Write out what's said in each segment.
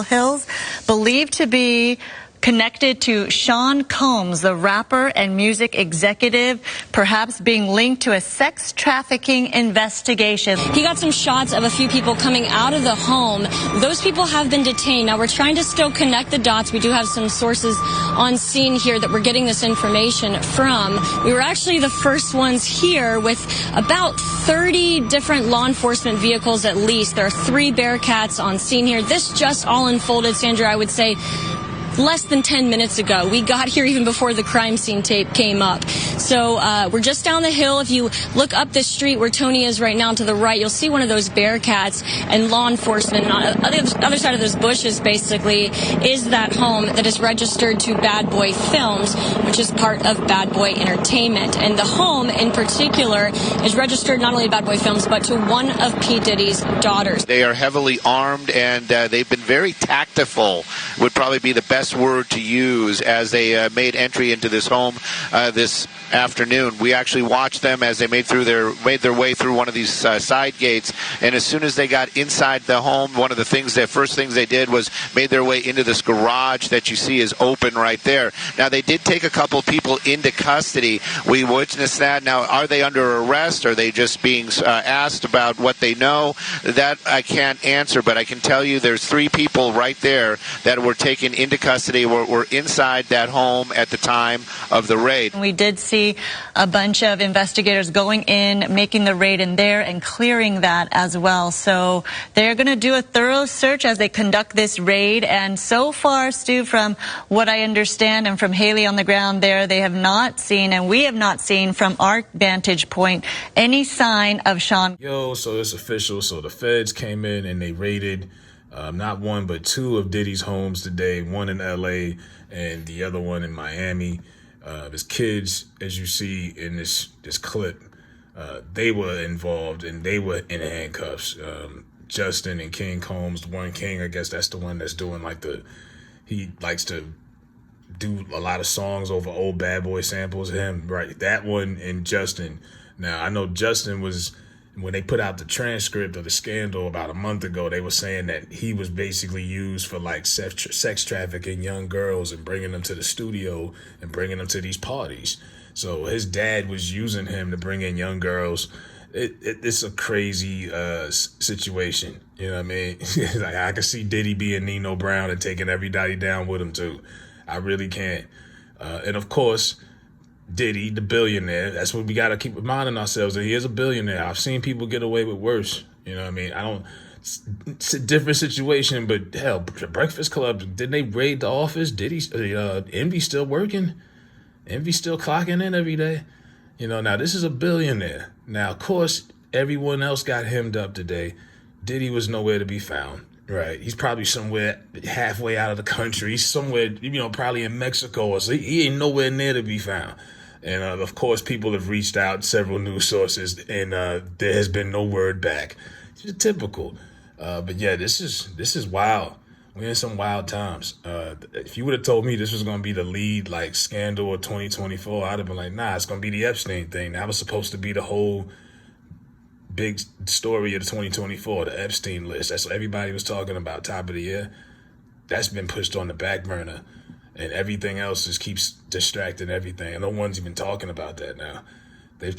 Hills, believed to be connected to Sean Combs, the rapper and music executive, perhaps being linked to a sex trafficking investigation. He got some shots of a few people coming out of the home. Those people have been detained. Now, we're trying to still connect the dots. We do have some sources on scene here that we're getting this information from. We were actually the first ones here with about 30 different law enforcement vehicles at least. There are 3 Bearcats on scene here. This just all unfolded, Sandra, I would say, less than 10 minutes ago. We got here even before the crime scene tape came up. So we're just down the hill. If you look up this street where Tony is right now to the right, you'll see one of those Bearcats and law enforcement. And on the other side of those bushes, basically, is that home that is registered to Bad Boy Films, which is part of Bad Boy Entertainment. And the home in particular is registered not only to Bad Boy Films, but to one of P. Diddy's daughters. They are heavily armed, and they've been very tactful, would probably be the best word to use, as they made entry into this home this afternoon. We actually watched them as they made their way through one of these side gates, and as soon as they got inside the home, one of the first things they did was made their way into this garage that you see is open right there. Now, they did take a couple people into custody. We witnessed that. Now, are they under arrest? Are they just being asked about what they know? That I can't answer, but I can tell you there's 3 people right there that were taken into custody, were inside that home at the time of the raid. We did see a bunch of investigators going in, making the raid in there and clearing that as well. So they're going to do a thorough search as they conduct this raid. And so far, Stu, from what I understand and from Haley on the ground there, they have not seen, and we have not seen from our vantage point, any sign of Sean. Yo, so it's official. So the feds came in and they raided not 1 but 2 of Diddy's homes today, one in LA and the other one in Miami. His kids, as you see in this clip, they were involved and they were in handcuffs. Justin and King Combs, one King, I guess that's the one that's doing he likes to do a lot of songs over old Bad Boy samples. Him, right? That one and Justin. Now, I know Justin was, when they put out the transcript of the scandal about a month ago, they were saying that he was basically used for sex trafficking young girls and bringing them to the studio and bringing them to these parties. So his dad was using him to bring in young girls. It's a crazy situation. You know what I mean? I can see Diddy being Nino Brown and taking everybody down with him too. I really can. And of course, Diddy, the billionaire, that's what we got to keep reminding ourselves, that he is a billionaire. I've seen people get away with worse. You know what I mean? It's a different situation, but hell, Breakfast Club, didn't they raid the office? Diddy's, Envy still working? Envy still clocking in every day? You know, now this is a billionaire. Now, of course, everyone else got hemmed up today. Diddy was nowhere to be found. Right, he's probably somewhere halfway out of the country. He's somewhere, probably in Mexico, or so he ain't nowhere near to be found. And of course, people have reached out, several news sources, and there has been no word back. It's just typical. But yeah, this is wild. We're in some wild times. If you would have told me this was going to be the lead scandal of 2024, I'd have been like, nah, it's going to be the Epstein thing. That was supposed to be the whole big story of the 2024, the Epstein list. That's what everybody was talking about, top of the year. That's been pushed on the back burner, and everything else just keeps distracting everything. And no one's even talking about that now. They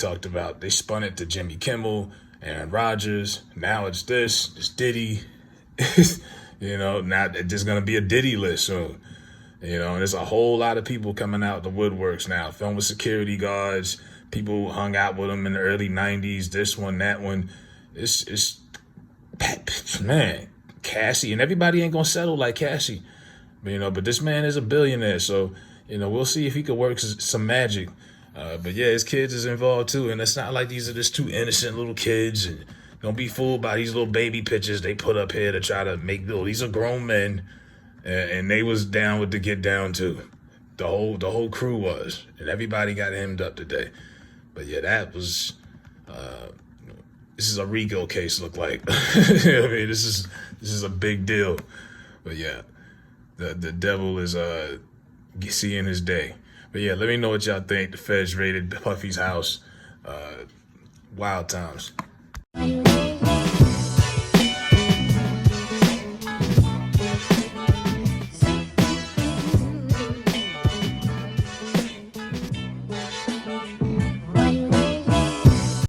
spun it to Jimmy Kimmel, Aaron Rodgers. Now it's Diddy. Now there's going to be a Diddy list soon. And there's a whole lot of people coming out the woodworks now, filmed with security guards. People hung out with him in the early 90s, this one, that one. It's man, Cassie, and everybody ain't going to settle like Cassie. But this man is a billionaire, so, we'll see if he could work some magic. But yeah, his kids is involved too, and it's not like these are just 2 innocent little kids, and don't be fooled by these little baby pictures they put up here to try to make these are grown men, and they was down with the get down too. The whole crew was, and everybody got hemmed up today. But yeah, that was, this is a RICO case, look like. I mean, this is a big deal. But yeah, the devil is seeing his day. But yeah, let me know what y'all think. The feds raided Puffy's house. Wild times.